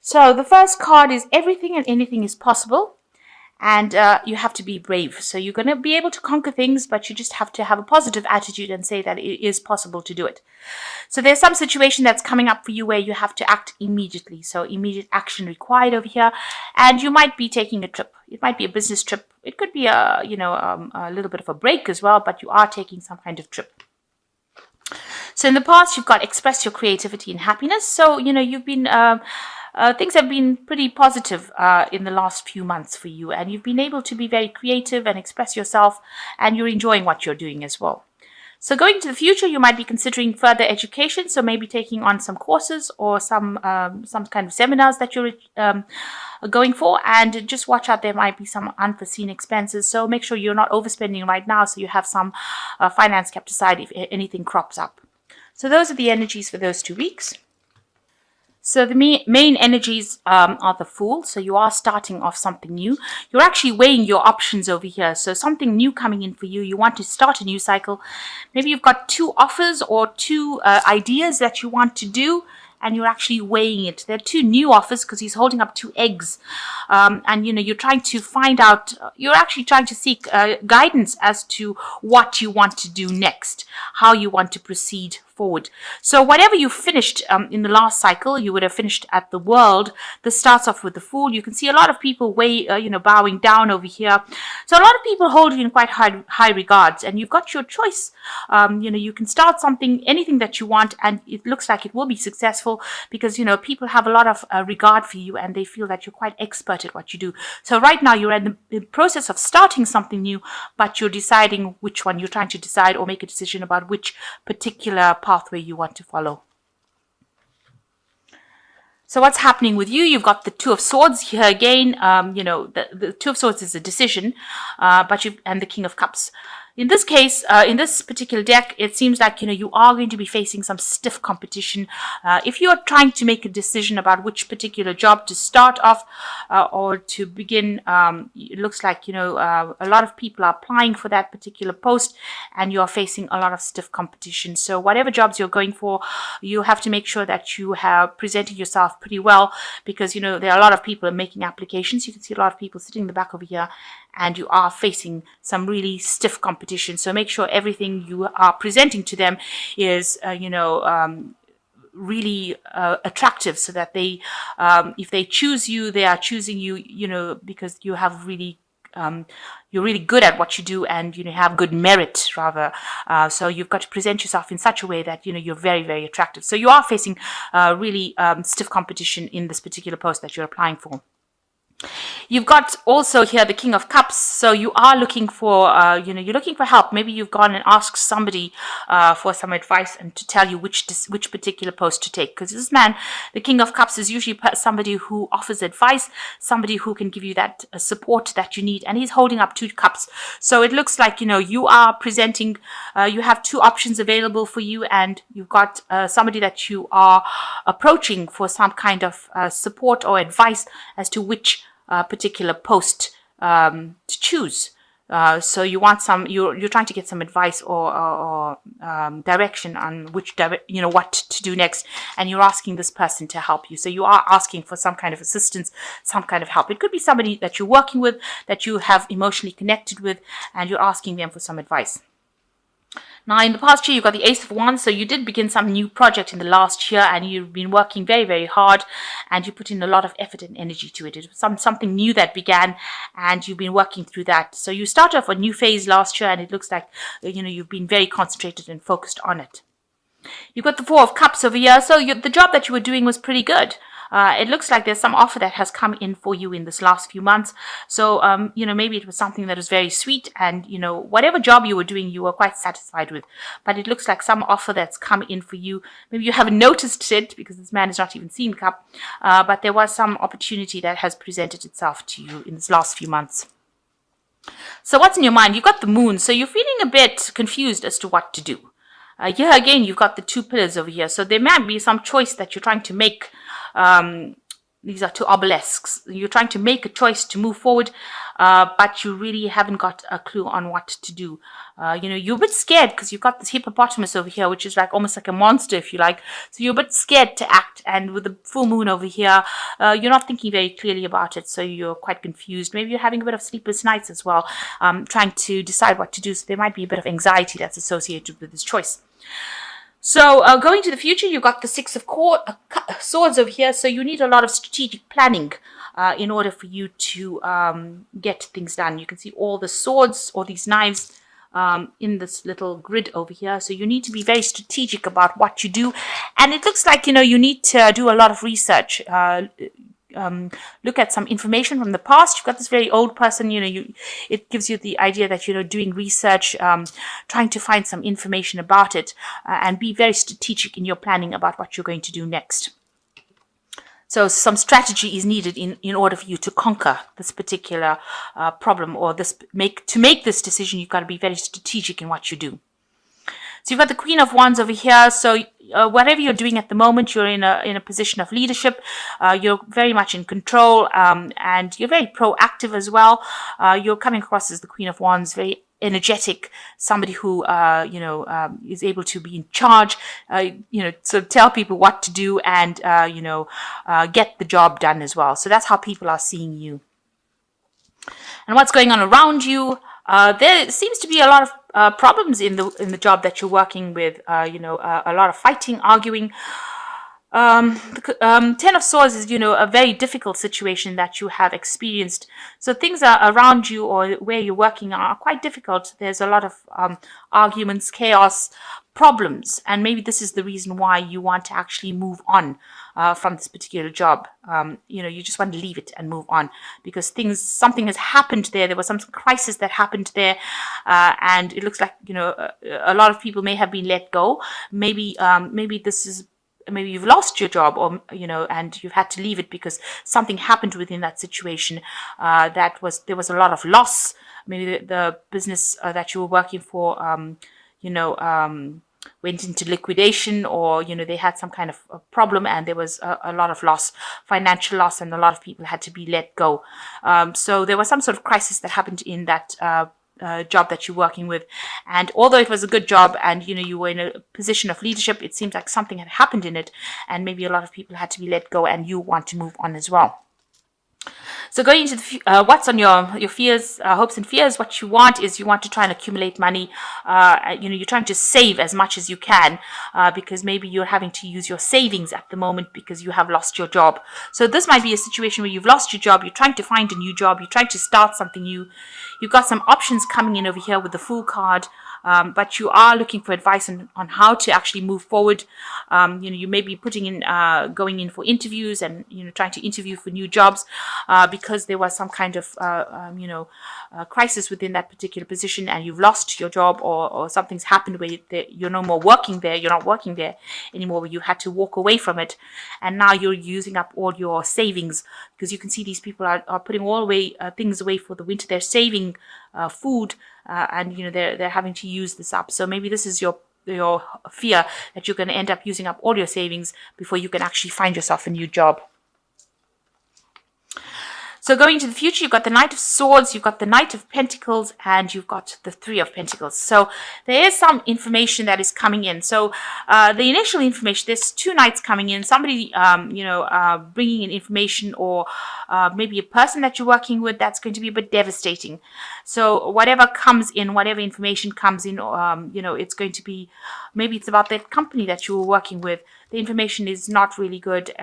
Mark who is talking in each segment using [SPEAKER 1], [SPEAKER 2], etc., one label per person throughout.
[SPEAKER 1] So the first card is everything and anything is possible. And you have to be brave. So you're going to be able to conquer things, but you just have to have a positive attitude and say that it is possible to do it. So there's some situation that's coming up for you where you have to act immediately. So immediate action required over here. And you might be taking a trip. It might be a business trip. It could be a little bit of a break as well, but you are taking some kind of trip. So in the past, you've got express your creativity and happiness. So, you've been... things have been pretty positive in the last few months for you, and you've been able to be very creative and express yourself, and you're enjoying what you're doing as well. So going to the future, you might be considering further education, so maybe taking on some courses or some kind of seminars that you're going for, and just watch out, there might be some unforeseen expenses, so make sure you're not overspending right now, so you have some finance kept aside if anything crops up. So those are the energies for those 2 weeks. So the main energies are the Fool. So you are starting off something new. You're actually weighing your options over here. So something new coming in for you. You want to start a new cycle. Maybe you've got 2 offers or 2 ideas that you want to do, and you're actually weighing it. There are 2 new offers because he's holding up 2 eggs. And, you're trying to find out, you're actually trying to seek guidance as to what you want to do next, how you want to proceed forward. So whatever you finished in the last cycle, you would have finished at the World. This starts off with the Fool. You can see a lot of people bowing down over here. So a lot of people hold you in quite high regards, and you've got your choice. You can start something, anything that you want, and it looks like it will be successful because, people have a lot of regard for you, and they feel that you're quite expert at what you do. So right now you're in the process of starting something new, but you're deciding which one. You're trying to decide or make a decision about which particular pathway you want to follow. So what's happening with you? You've got the 2 of Swords here again. The 2 of Swords is a decision, and the King of Cups. In this case, in this particular deck, it seems like, you are going to be facing some stiff competition. If you're trying to make a decision about which particular job to start off or to begin, it looks like, a lot of people are applying for that particular post, and you're facing a lot of stiff competition. So whatever jobs you're going for, you have to make sure that you have presented yourself pretty well, because, there are a lot of people making applications. You can see a lot of people sitting in the back over here, and you are facing some really stiff competition. So make sure everything you are presenting to them is, really attractive, so that they, if they choose you, they are choosing you, because you have really, you're really good at what you do, and, have good merit, rather. So you've got to present yourself in such a way that, you're very, very attractive. So you are facing really stiff competition in this particular post that you're applying for. You've got also here the King of Cups. So you are looking for, you're looking for help. Maybe you've gone and asked somebody for some advice and to tell you which particular post to take. Because this man, the King of Cups, is usually somebody who offers advice, somebody who can give you that support that you need. And he's holding up 2 cups. So it looks like, you are presenting, you have 2 options available for you, and you've got somebody that you are approaching for some kind of support or advice as to which particular post to choose. So you want you're trying to get some advice or direction on what to do next, and you're asking this person to help you. So you are asking for some kind of assistance, some kind of help. It could be somebody that you're working with, that you have emotionally connected with, and you're asking them for some advice. Now, in the past year, you've got the Ace of Wands, so you did begin some new project in the last year, and you've been working very, very hard, and you put in a lot of effort and energy to it. It was something new that began, and you've been working through that. So you started off a new phase last year, and it looks like, you've been very concentrated and focused on it. You've got the 4 of Cups over here, so the job that you were doing was pretty good. It looks like there's some offer that has come in for you in this last few months. So, maybe it was something that was very sweet, and, whatever job you were doing, you were quite satisfied with. But it looks like some offer that's come in for you. Maybe you haven't noticed it because this man has not even seen Cup. But there was some opportunity that has presented itself to you in this last few months. So what's in your mind? You've got the Moon. So you're feeling a bit confused as to what to do. Here again, you've got the 2 pillars over here. So there might be some choice that you're trying to make these are two obelisks. You're trying to make a choice to move forward, but you really haven't got a clue on what to do. You're a bit scared because you've got this hippopotamus over here, which is like almost like a monster, if you like. So you're a bit scared to act. And with the full moon over here, you're not thinking very clearly about it. So you're quite confused. Maybe you're having a bit of sleepless nights as well, trying to decide what to do. So there might be a bit of anxiety that's associated with this choice. So going to the future, you've got the Six of Swords over here. So you need a lot of strategic planning in order for you to get things done. You can see all the swords or these knives in this little grid over here. So you need to be very strategic about what you do. And it looks like, you need to do a lot of research. Look at some information from the past. You've got this very old person, it gives you the idea that, doing research, trying to find some information about it, and be very strategic in your planning about what you're going to do next. So some strategy is needed in order for you to conquer this particular problem, or to make this decision. You've got to be very strategic in what you do. So you've got the Queen of Wands over here. So whatever you're doing at the moment, you're in a position of leadership. You're very much in control, and you're very proactive as well. You're coming across as the Queen of Wands, very energetic, somebody who is able to be in charge, so tell people what to do, and get the job done as well. So that's how people are seeing you. And what's going on around you? There seems to be a lot of problems in the job that you're working with. A lot of fighting, arguing. Ten of Swords is, a very difficult situation that you have experienced. So things are around you or where you're working are quite difficult. There's a lot of arguments, chaos, problems, and maybe this is the reason why you want to actually move on from this particular job. You just want to leave it and move on because something has happened there. There was some crisis that happened there, and it looks like a lot of people may have been let go. Maybe you've lost your job, or and you've had to leave it because something happened within that situation. There was a lot of loss. Maybe the business that you were working for, went into liquidation, or they had some kind of a problem, and there was a lot of loss, financial loss, and a lot of people had to be let go. So there was some sort of crisis that happened in that job that you're working with, and although it was a good job and you were in a position of leadership, it seems like something had happened in it, and maybe a lot of people had to be let go, and you want to move on as well. So going into what's on your fears, hopes and fears, what you want is you want to try and accumulate money. You're trying to save as much as you can because maybe you're having to use your savings at the moment because you have lost your job. So this might be a situation where you've lost your job, you're trying to find a new job, you're trying to start something new. You've got some options coming in over here with the Fool card. But you are looking for advice on how to actually move forward. You may be going in for interviews and, trying to interview for new jobs because there was some kind of, crisis within that particular position, and you've lost your job, or something's happened where you're no more working there. You're not working there anymore, where you had to walk away from it. And now you're using up all your savings, because you can see these people are putting all things away for the winter. They're saving food, and they're having to use this up. So maybe this is your fear that you're going to end up using up all your savings before you can actually find yourself a new job. So going into the future, you've got the Knight of Swords, you've got the Knight of Pentacles, and you've got the Three of Pentacles. So there is some information that is coming in. So the initial information, there's two knights coming in, somebody, bringing in information, or maybe a person that you're working with that's going to be a bit devastating. So whatever comes in, whatever information comes in, it's going to be, maybe it's about that company that you were working with. The information is not really good.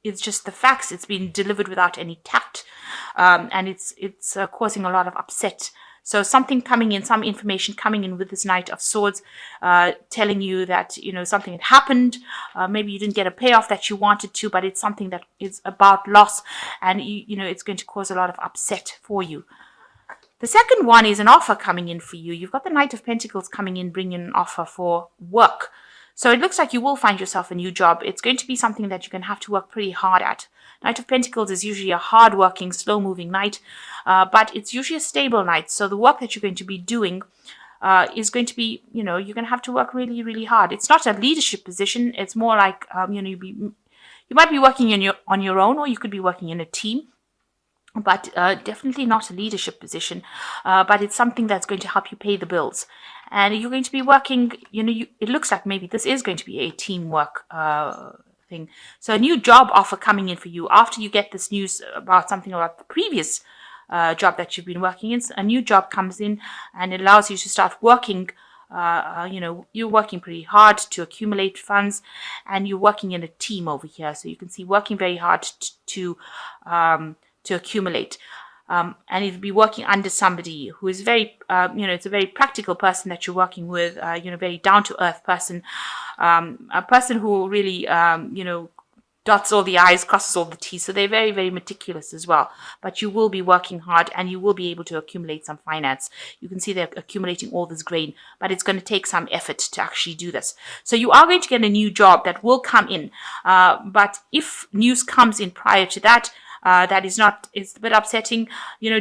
[SPEAKER 1] It's just the facts. It's been delivered without any tact, and it's causing a lot of upset. So something coming in, some information coming in with this Knight of Swords, telling you that something had happened. Maybe you didn't get a payoff that you wanted to, but it's something that is about loss, and it's going to cause a lot of upset for you. The second one is an offer coming in for you. You've got the Knight of Pentacles coming in, bringing an offer for work. So it looks like you will find yourself a new job. It's going to be something that you're going to have to work pretty hard at. Knight of Pentacles is usually a hard-working, slow-moving knight, but it's usually a stable knight. So the work that you're going to be doing is going to be, you're going to have to work really, really hard. It's not a leadership position. It's more like, you'll You might be working on your own, or you could be working in a team, but definitely not a leadership position. But it's something that's going to help you pay the bills. And you're going to be working, it looks like maybe this is going to be a teamwork thing. So a new job offer coming in for you after you get this news about something about the previous job that you've been working in. A new job comes in and it allows you to start working. You're working pretty hard to accumulate funds, and you're working in a team over here. So you can see working very hard to accumulate. And you'll be working under somebody who is very, it's a very practical person that you're working with, very down-to-earth person, a person who really, dots all the I's, crosses all the T's. So they're very, very meticulous as well. But you will be working hard, and you will be able to accumulate some finance. You can see they're accumulating all this grain, but it's going to take some effort to actually do this. So you are going to get a new job that will come in. But if news comes in prior to that, it's a bit upsetting.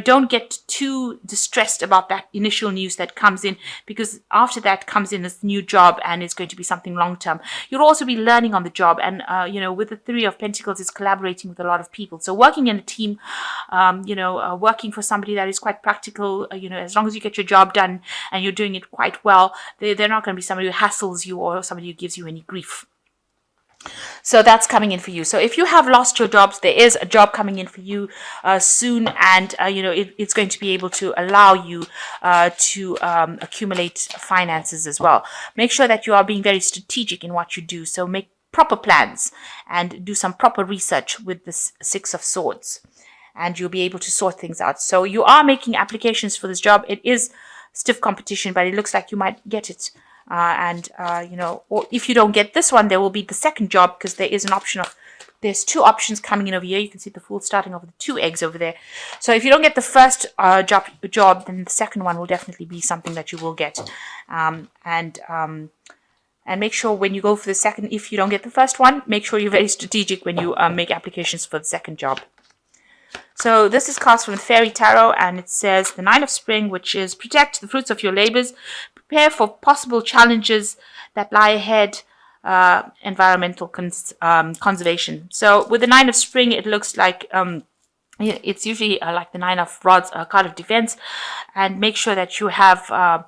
[SPEAKER 1] Don't get too distressed about that initial news that comes in, because after that comes in this new job, and it's going to be something long term. You'll also be learning on the job, and with the Three of Pentacles, it's collaborating with a lot of people. So working in a team, working for somebody that is quite practical, as long as you get your job done and you're doing it quite well, they're not going to be somebody who hassles you or somebody who gives you any grief. So that's coming in for you. So if you have lost your jobs, there is a job coming in for you soon, and it's going to be able to allow you to accumulate finances as well. Make sure that you are being very strategic in what you do. So make proper plans and do some proper research with the Six of Swords, and you'll be able to sort things out. So you are making applications for this job. It is stiff competition, but it looks like you might get it. Or if you don't get this one, there will be the second job, because there is there's two options coming in over here. You can see the Fool starting off with the 2 eggs over there. So if you don't get the first job, then the second one will definitely be something that you will get. And make sure when you go for the second, if you don't get the first one, make sure you're very strategic when you make applications for the second job. So this is cast from the Fairy Tarot, and it says the 9 of Spring, which is protect the fruits of your labors, prepare for possible challenges that lie ahead, environmental conservation. So with the 9 of Spring, it looks like it's usually like the 9 of Rods, a card of defense, and make sure that you have,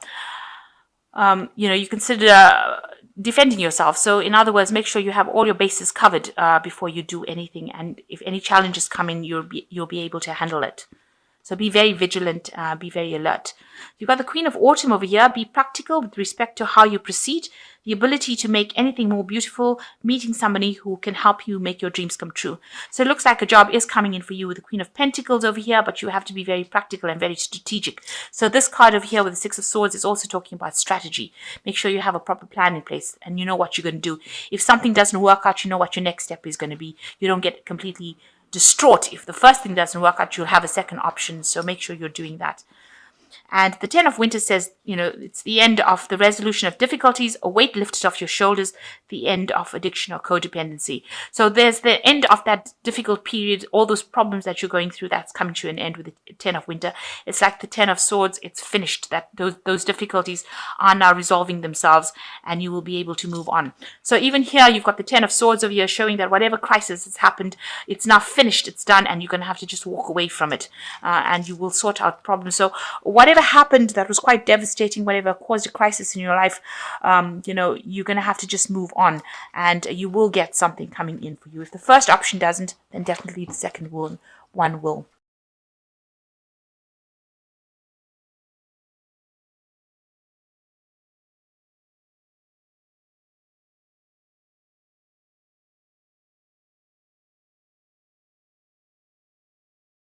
[SPEAKER 1] you consider defending yourself. So in other words, make sure you have all your bases covered before you do anything, and if any challenges come in, you'll be able to handle it. So be very vigilant, be very alert. You've got the Queen of Autumn over here. Be practical with respect to how you proceed. The ability to make anything more beautiful, meeting somebody who can help you make your dreams come true. So it looks like a job is coming in for you with the Queen of Pentacles over here, but you have to be very practical and very strategic. So this card over here with the Six of Swords is also talking about strategy. Make sure you have a proper plan in place and you know what you're going to do. If something doesn't work out, you know what your next step is going to be. You don't get completely distraught. If the first thing doesn't work out, you'll have a second option. So make sure you're doing that. And the 10 of Winter says, it's the end of the resolution of difficulties, a weight lifted off your shoulders, the end of addiction or codependency. So there's the end of that difficult period, all those problems that you're going through, that's coming to an end with the 10 of Winter. It's like the 10 of Swords, it's finished. That those difficulties are now resolving themselves, and you will be able to move on. So even here, you've got the 10 of Swords over here showing that whatever crisis has happened, it's now finished, it's done, and you're going to have to just walk away from it, and you will sort out problems. So whatever happened that was quite devastating, whatever caused a crisis in your life, you're going to have to just move on, and you will get something coming in for you. If the first option doesn't, then definitely the second one will.